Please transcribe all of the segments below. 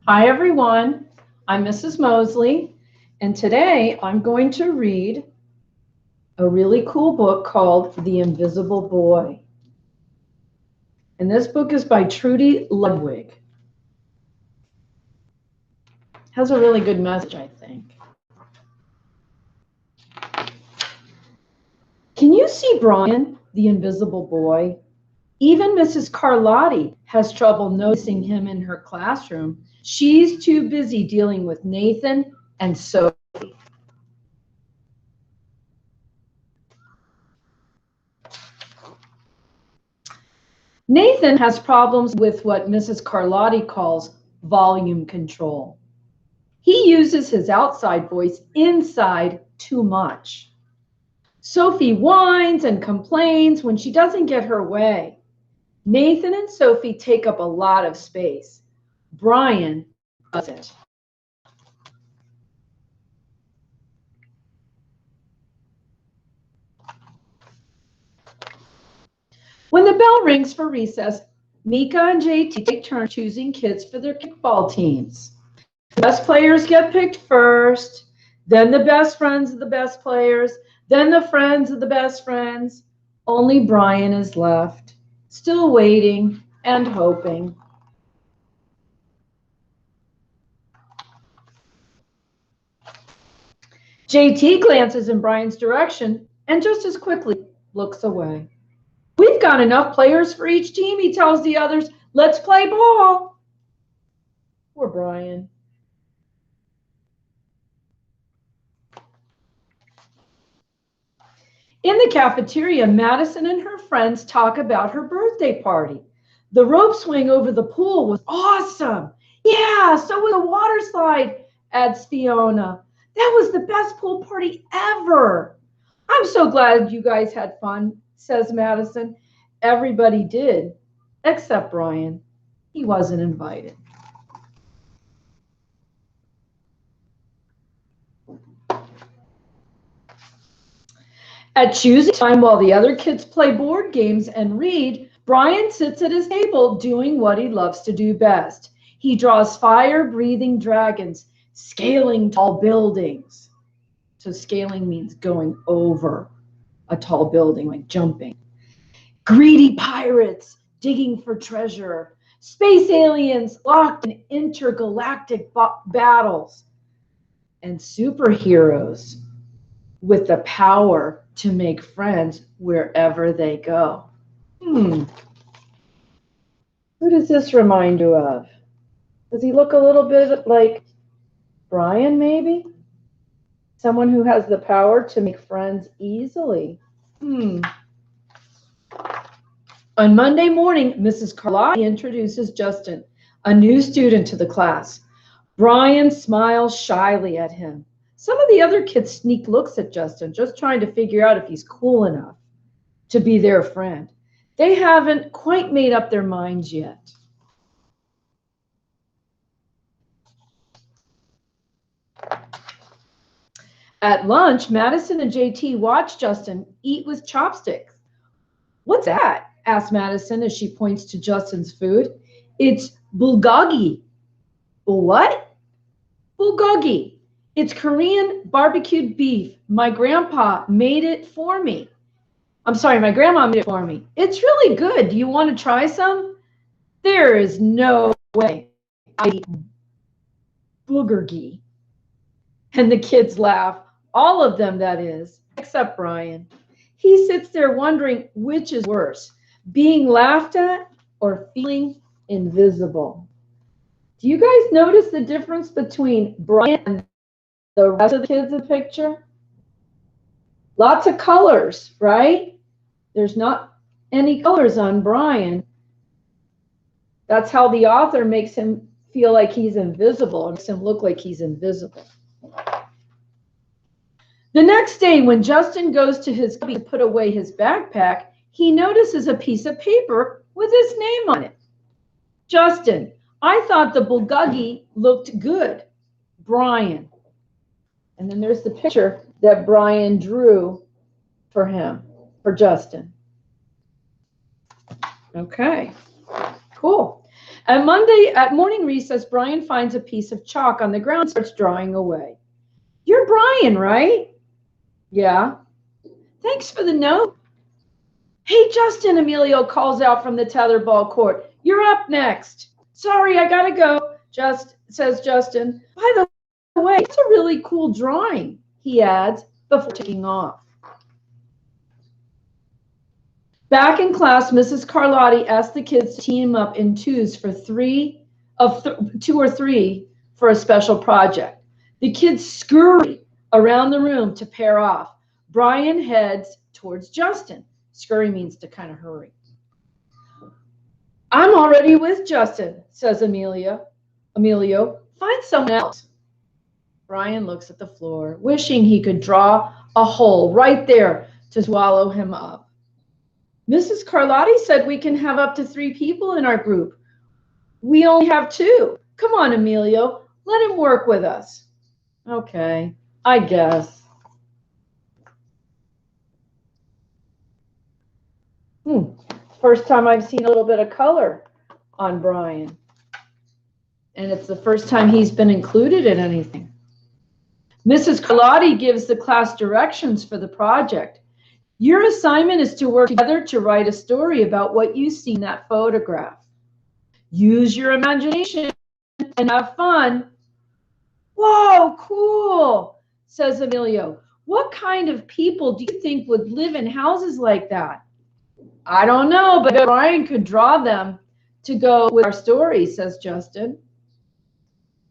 Hi everyone, I'm Mrs. Moseley, and today I'm going to read a really cool book called The Invisible Boy. And this book is by Trudy Ludwig. Has a really good message, I think. Can you see Brian, the invisible boy? Even Mrs. Carlotti has trouble noticing him in her classroom. She's too busy dealing with Nathan and Sophie. Nathan has problems with what Mrs. Carlotti calls volume control. He uses his outside voice inside too much. Sophie whines and complains when she doesn't get her way. Nathan and Sophie take up a lot of space. Brian doesn't. When the bell rings for recess, Mika and JT take turns choosing kids for their kickball teams. The best players get picked first, then the best friends of the best players, then the friends of the best friends. Only Brian is left, still waiting and hoping. JT glances in Brian's direction and just as quickly looks away. We've got enough players for each team, he tells the others. Let's play ball. Poor Brian. In the cafeteria, Madison and her friends talk about her birthday party. The rope swing over the pool was awesome. Yeah, so was the water slide, adds Fiona. That was the best pool party ever. I'm so glad you guys had fun, says Madison. Everybody did, except Brian. He wasn't invited. At choosing time while the other kids play board games and read, Brian sits at his table doing what he loves to do best. He draws fire-breathing dragons, scaling tall buildings. So scaling means going over a tall building, like jumping. Greedy pirates digging for treasure. Space aliens locked in intergalactic battles. And superheroes with the power to make friends wherever they go. Who does this remind you of? Does he look a little bit like Brian, maybe? Someone who has the power to make friends easily. On Monday morning, Mrs. Carlotti introduces Justin, a new student to the class. Brian smiles shyly at him. Some of the other kids sneak looks at Justin, just trying to figure out if he's cool enough to be their friend. They haven't quite made up their minds yet. At lunch, Madison and JT watch Justin eat with chopsticks. What's that? Asks Madison as she points to Justin's food. It's bulgogi. What? Bulgogi. It's Korean barbecued beef. My grandpa made it for me. I'm sorry, my grandma made it for me. It's really good. Do you want to try some? There is no way I eat boogergi. And the kids laugh. All of them, that is, except Brian. He sits there wondering which is worse, being laughed at or feeling invisible. Do you guys notice the difference between Brian and the rest of the kids in the picture? Lots of colors, right? There's not any colors on Brian. That's how the author makes him feel like he's invisible, makes him look like he's invisible. The next day, when Justin goes to his cubby to put away his backpack, he notices a piece of paper with his name on it. Justin, I thought the bulgogi looked good. Brian. And then there's the picture that Brian drew for him, for Justin. Okay, cool. At morning recess, Brian finds a piece of chalk on the ground and starts drawing away. You're Brian, right? Yeah. Thanks for the note. Hey, Justin, Emilio calls out from the tetherball court. You're up next. Sorry, I gotta go, says Justin. By the way, it's a really cool drawing, he adds before taking off. Back in class, Mrs. Carlotti asked the kids to team up in twos for two or three for a special project. The kids scurry around the room to pair off. Brian heads towards Justin. Scurry means to kind of hurry. I'm already with Justin, says Emilio. Find someone else. Brian looks at the floor, wishing he could draw a hole right there to swallow him up. Mrs. Carlotti said we can have up to 3 people in our group. We only have 2. Come on, Emilio, let him work with us. Okay, I guess. First time I've seen a little bit of color on Brian. And it's the first time he's been included in anything. Mrs. Carlotti gives the class directions for the project. Your assignment is to work together to write a story about what you see in that photograph. Use your imagination and have fun. Whoa, cool, says Emilio. What kind of people do you think would live in houses like that? I don't know, but Brian could draw them to go with our story, says Justin.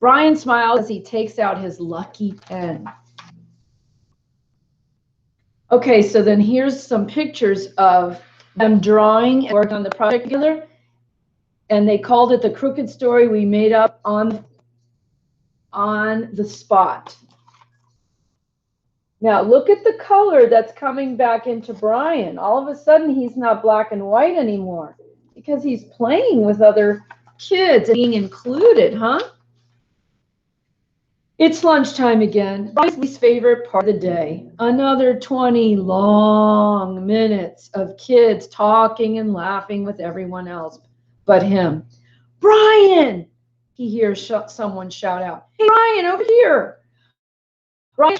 Brian smiles as he takes out his lucky pen. Okay, so then here's some pictures of them drawing and working on the project together. And they called it the crooked story we made up on the spot. Now look at the color that's coming back into Brian. All of a sudden he's not black and white anymore because he's playing with other kids and being included, huh? It's lunchtime again. Brian's least favorite part of the day. Another 20 long minutes of kids talking and laughing with everyone else but him. Brian! He hears someone shout out. Hey, Brian, over here! Brian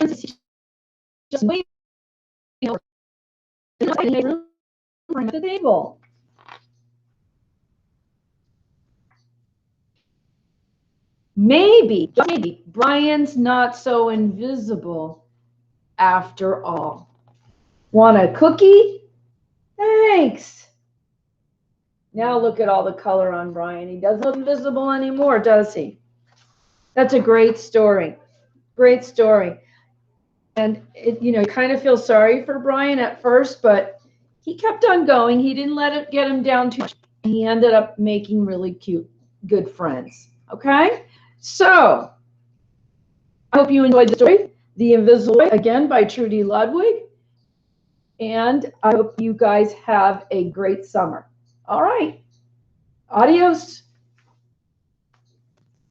just waiting over at the table. Maybe, Brian's not so invisible after all. Want a cookie? Thanks. Now look at all the color on Brian. He doesn't look invisible anymore, does he? That's a great story. Great story. And you kind of feel sorry for Brian at first, but he kept on going. He didn't let it get him down too much. He ended up making really cute, good friends. Okay? So, I hope you enjoyed the story, The Invisible Boy, again by Trudy Ludwig. And I hope you guys have a great summer. All right. Adios.